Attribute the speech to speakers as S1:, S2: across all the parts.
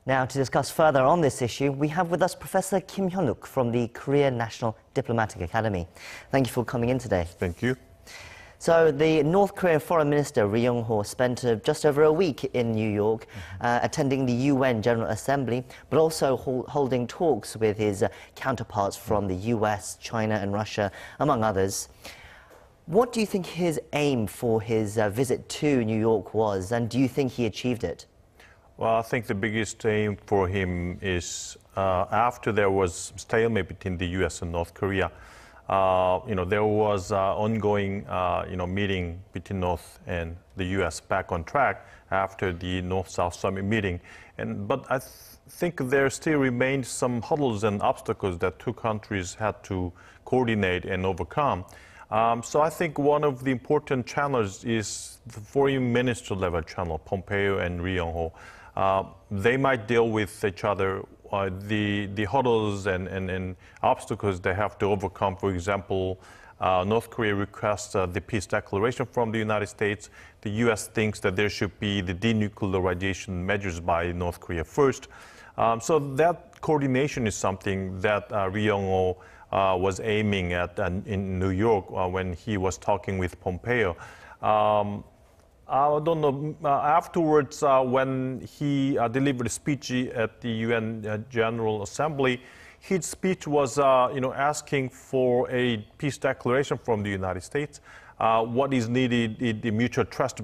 S1: Now, to discuss further on this issue, we have with us Professor Kim Hyun-wook from the Korea National Diplomatic Academy. Thank you for coming in today.
S2: Thank you.
S1: So, the North Korean Foreign Minister Ri Yong-ho spent just over a week in New York attending the UN General Assembly, but also holding talks with his counterparts from the US, China and Russia, among others. What do you think his aim for his visit to New York was, and do you think he achieved it?
S2: Well, I think the biggest aim for him is after there was stalemate between the U.S. and North Korea, there was ongoing, meeting between North and the U.S. back on track after the North-South Summit meeting. But I think there still remained some hurdles and obstacles that two countries had to coordinate and overcome. So I think one of the important channels is the foreign minister level channel, Pompeo and Ri Yong-ho. They might deal with each other, the hurdles and obstacles they have to overcome. For example, North Korea requests the peace declaration from the United States. The U.S. thinks that there should be the denuclearization measures by North Korea first. So that coordination is something that Ri Yong-ho was aiming at in New York when he was talking with Pompeo. I don't know, afterwards, when he delivered a speech at the UN General Assembly, his speech was, asking for a peace declaration from the United States. What is needed is the mutual trust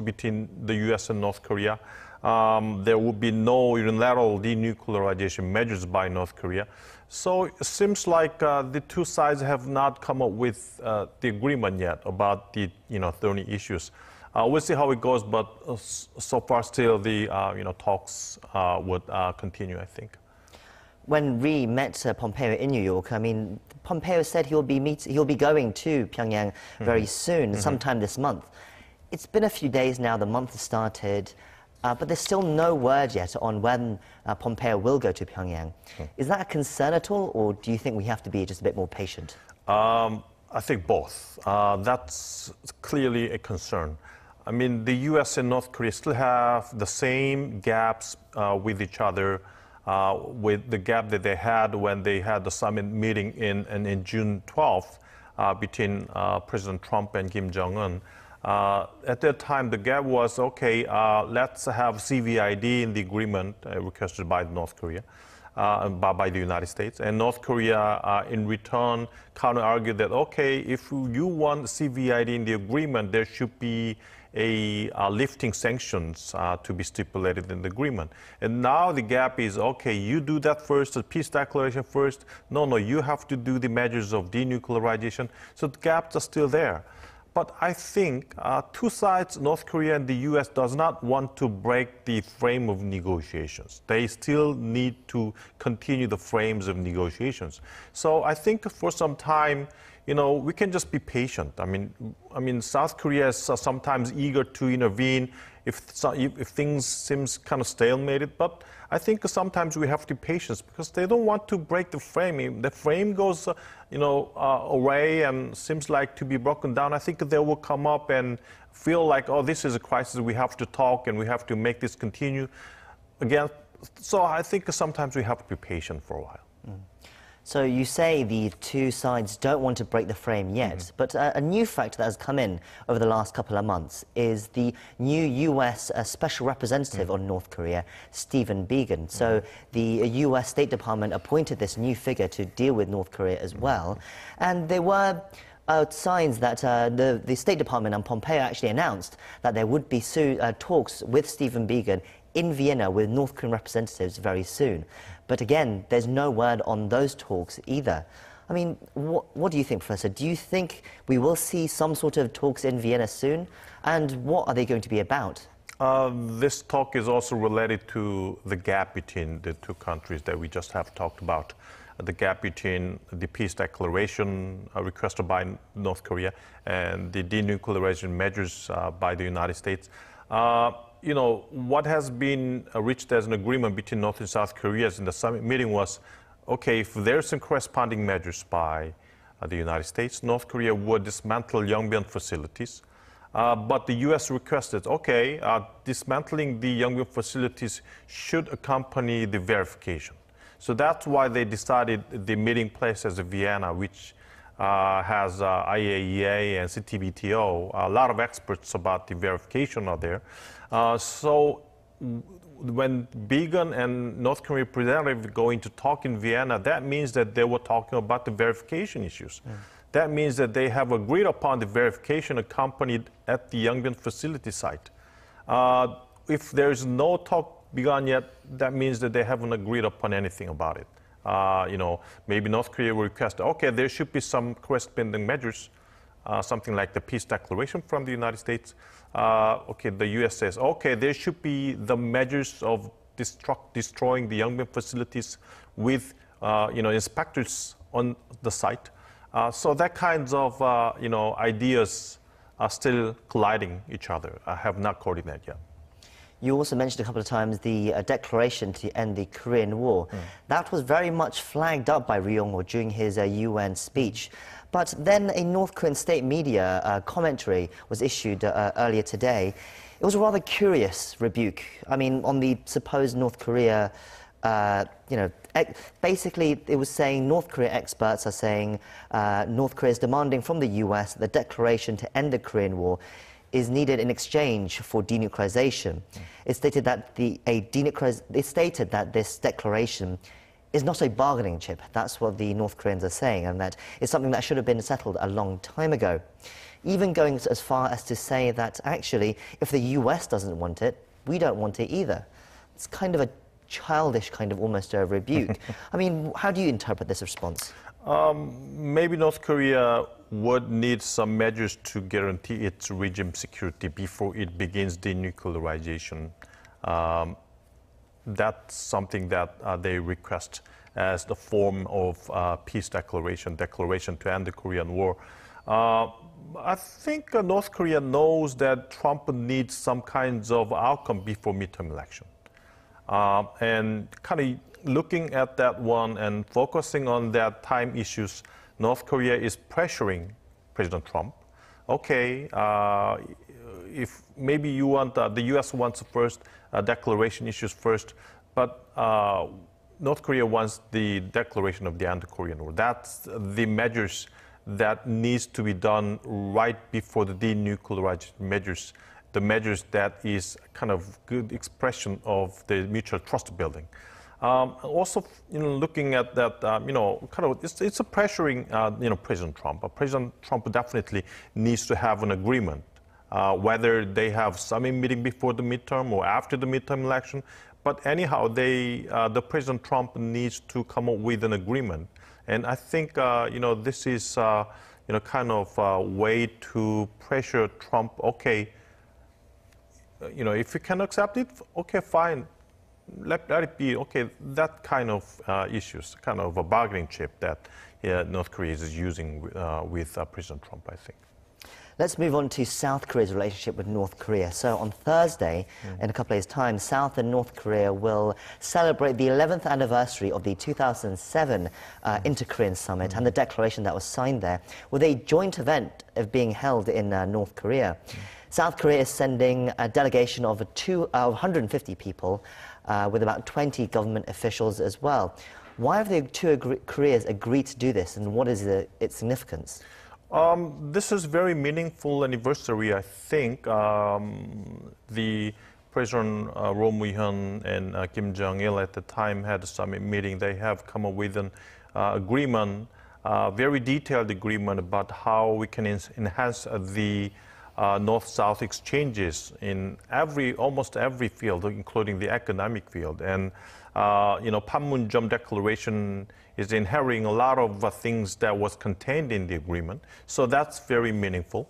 S2: between the US and North Korea. There would be no unilateral denuclearization measures by North Korea. So it seems like the two sides have not come up with the agreement yet about the thorny issues. We'll see how it goes, but so far still the talks would continue, I think.
S1: When Ri met Pompeo in New York, I mean, Pompeo said he'll be going to Pyongyang very soon, sometime this month. It's been a few days now, the month has started, but there's still no word yet on when Pompeo will go to Pyongyang. Is that a concern at all, or do you think we have to be just a bit more patient?
S2: I think both. That's clearly a concern. I mean, the U.S. and North Korea still have the same gaps with each other, with the gap that they had when they had the summit meeting in June 12th between President Trump and Kim Jong-un. At that time, the gap was, okay, let's have CVID in the agreement requested by North Korea, by the United States. And North Korea, in return, counter-argued that, okay, if you want CVID in the agreement, there should be a lifting sanctions to be stipulated in the agreement. And now the gap is, okay, you do that first, the peace declaration first. No, you have to do the measures of denuclearization. So the gaps are still there. But I think two sides, North Korea and the U.S., does not want to break the frame of negotiations. They still need to continue the frames of negotiations. So I think for some time, we can just be patient. I mean, South Korea is sometimes eager to intervene if things seems kind of stalemated. But I think sometimes we have to be patient because they don't want to break the frame. The frame goes, away and seems like to be broken down. I think they will come up and feel like, oh, this is a crisis. We have to talk and we have to make this continue again. So I think sometimes we have to be patient for a while.
S1: So you say the two sides don't want to break the frame yet, but a new factor that has come in over the last couple of months is the new U.S. Special Representative on North Korea, Stephen Biegun. So the U.S. State Department appointed this new figure to deal with North Korea as well. And there were signs that the State Department and Pompeo actually announced that there would be talks with Stephen Biegun in Vienna with North Korean representatives very soon. But again, there's no word on those talks either. I mean, what do you think, Professor? Do you think we will see some sort of talks in Vienna soon? And what are they going to be about?
S2: This talk is also related to the gap between the two countries that we just have talked about. The gap between the peace declaration requested by North Korea and the denuclearization measures by the United States. What has been reached as an agreement between North and South Koreas in the summit meeting was, okay, if there's some corresponding measures by the United States, North Korea would dismantle Yongbyon facilities. But the U.S. requested, okay, dismantling the Yongbyon facilities should accompany the verification. So that's why they decided the meeting place as Vienna, which has IAEA and CTBTO. A lot of experts about the verification are there. So when Biegun and North Korean representative going to talk in Vienna, that means that they were talking about the verification issues. That means that they have agreed upon the verification accompanied at the Yongbyon facility site. If there's no talk begun yet, that means that they haven't agreed upon anything about it. Maybe North Korea will request, okay, there should be some corresponding measures, something like the peace declaration from the United States. Okay, the U.S. says, okay, there should be the measures of destroying the Yongbyon facilities with, inspectors on the site. So that kinds of, ideas are still colliding each other. I have not coordinated yet.
S1: You also mentioned a couple of times the declaration to end the Korean War. That was very much flagged up by Ri Yong-ho during his UN speech. But then a North Korean state media commentary was issued earlier today. It was a rather curious rebuke. I mean, on the supposed North Korea, basically it was saying North Korea experts are saying North Korea is demanding from the US the declaration to end the Korean War is needed in exchange for denuclearization. It stated that this declaration is not a bargaining chip. That's what the North Koreans are saying, and that it's something that should have been settled a long time ago. Even going as far as to say that actually, if the US doesn't want it, we don't want it either. It's kind of a childish kind of almost a rebuke. I mean, how do you interpret this response?
S2: Maybe North Korea would need some measures to guarantee its regime security before it begins denuclearization. That's something that they request as the form of peace declaration to end the Korean War. I think North Korea knows that Trump needs some kinds of outcome before midterm election. And kind of looking at that one and focusing on that time issues, North Korea is pressuring President Trump. Okay, if maybe you want, the US wants first declaration issues first, but North Korea wants the declaration of the end-Korean War. That's the measures that needs to be done right before the denuclearization measures, the measures that is kind of good expression of the mutual trust building. Also, looking at that, it's a pressuring, President Trump. President Trump definitely needs to have an agreement, whether they have summit meeting before the midterm or after the midterm election. But anyhow, the President Trump needs to come up with an agreement. And I think, this is, kind of a way to pressure Trump. Okay, if you can accept it, okay, fine. Let it be, okay, that kind of issues, kind of a bargaining chip that North Korea is using with President Trump, I think.
S1: Let's move on to South Korea's relationship with North Korea. So on Thursday, in a couple of days' time, South and North Korea will celebrate the 11th anniversary of the 2007 Inter-Korean Summit and the declaration that was signed there, with a joint event being held in North Korea. South Korea is sending a delegation of 150 people, with about 20 government officials as well. Why have the two Koreas agreed to do this, and what is its significance?
S2: This is very meaningful anniversary, I think. The President Roh Moo-hyun and Kim Jong-il at the time had a summit meeting. They have come up with an agreement, very detailed agreement about how we can enhance the North-South exchanges in almost every field, including the economic field. And, Panmunjom Declaration is inheriting a lot of things that was contained in the agreement. So that's very meaningful.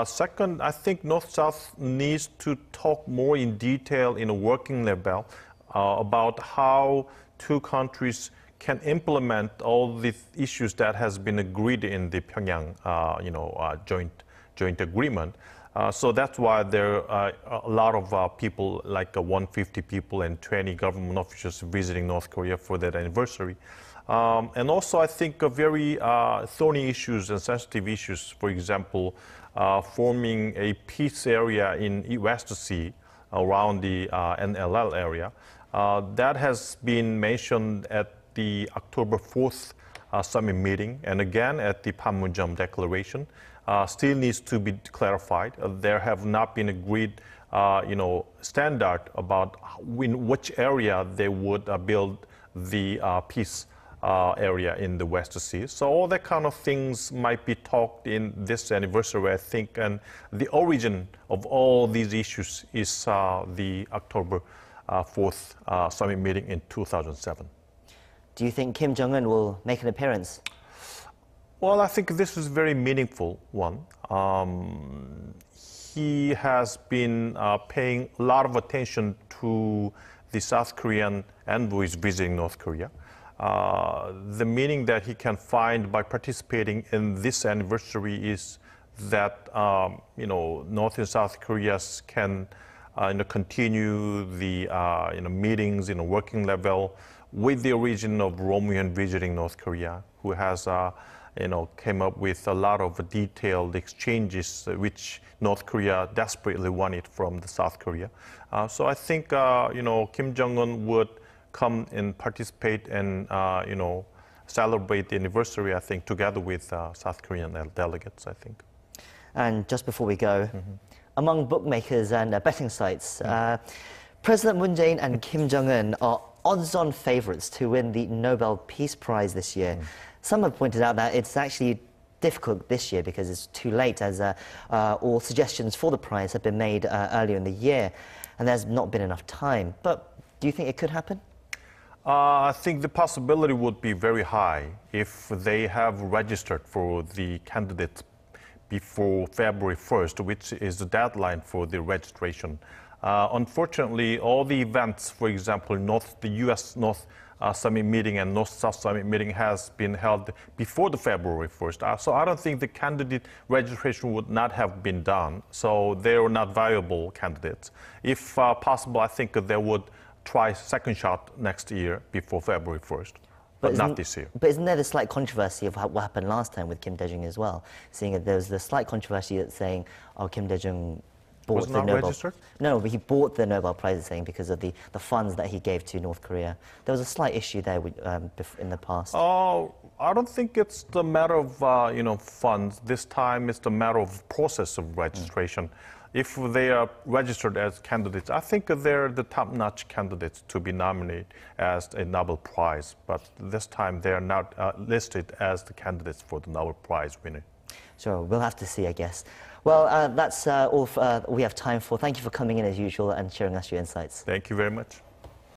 S2: Second, I think North-South needs to talk more in detail in a working level about how two countries can implement all the issues that has been agreed in the Pyeongyang, joint agreement. So that's why there are a lot of people, like 150 people and 20 government officials visiting North Korea for that anniversary. And also, I think very thorny issues and sensitive issues, for example, forming a peace area in West Sea around the NLL area. That has been mentioned at the October 4th summit meeting, and again at the Panmunjom Declaration. Still needs to be clarified. There have not been agreed, standard about in which area they would build the peace area in the West Sea. So all that kind of things might be talked in this anniversary, I think, and the origin of all these issues is the October 4th summit meeting in 2007.
S1: Do you think Kim Jong-un will make an appearance?
S2: Well, I think this is a very meaningful one. He has been paying a lot of attention to the South Korean envoys visiting North Korea. The meaning that he can find by participating in this anniversary is that North and South Koreas can continue the meetings in a working level with the origin of Roh Moo-hyun visiting North Korea, who has came up with a lot of detailed exchanges which North Korea desperately wanted from the South Korea. So I think Kim Jong-un would come and participate and celebrate the anniversary, I think, together with South Korean delegates, I think.
S1: And just before we go, among bookmakers and betting sites, President Moon Jae-in and Kim Jong-un are odds-on favorites to win the Nobel Peace Prize this year. Some have pointed out that it's actually difficult this year because it's too late, as all suggestions for the prize have been made earlier in the year, and there's not been enough time. But do you think it could happen?
S2: I think the possibility would be very high if they have registered for the candidates before February 1st, which is the deadline for the registration. Unfortunately, all the events, for example, the U.S. North Summit meeting and North-South Summit meeting has been held before the February 1st. So I don't think the candidate registration would not have been done. So they are not viable candidates. If possible, I think they would try second shot next year before February 1st. But not this year.
S1: But isn't there the slight controversy of what happened last time with Kim Dae-jung as well? Seeing that there was the slight controversy that's saying, oh, Kim Dae-jung bought the Nobel.
S2: Registered?
S1: No, but he bought the Nobel Prize, saying, because of the funds that he gave to North Korea. There was a slight issue there in the past.
S2: Oh, I don't think it's the matter of funds. This time it's the matter of process of registration. If they are registered as candidates, I think they're the top-notch candidates to be nominated as a Nobel Prize. But this time they're not listed as the candidates for the Nobel Prize winner.
S1: Sure, we'll have to see, I guess. Well, that's all we have time for. Thank you for coming in as usual and sharing us your insights.
S2: Thank you very much.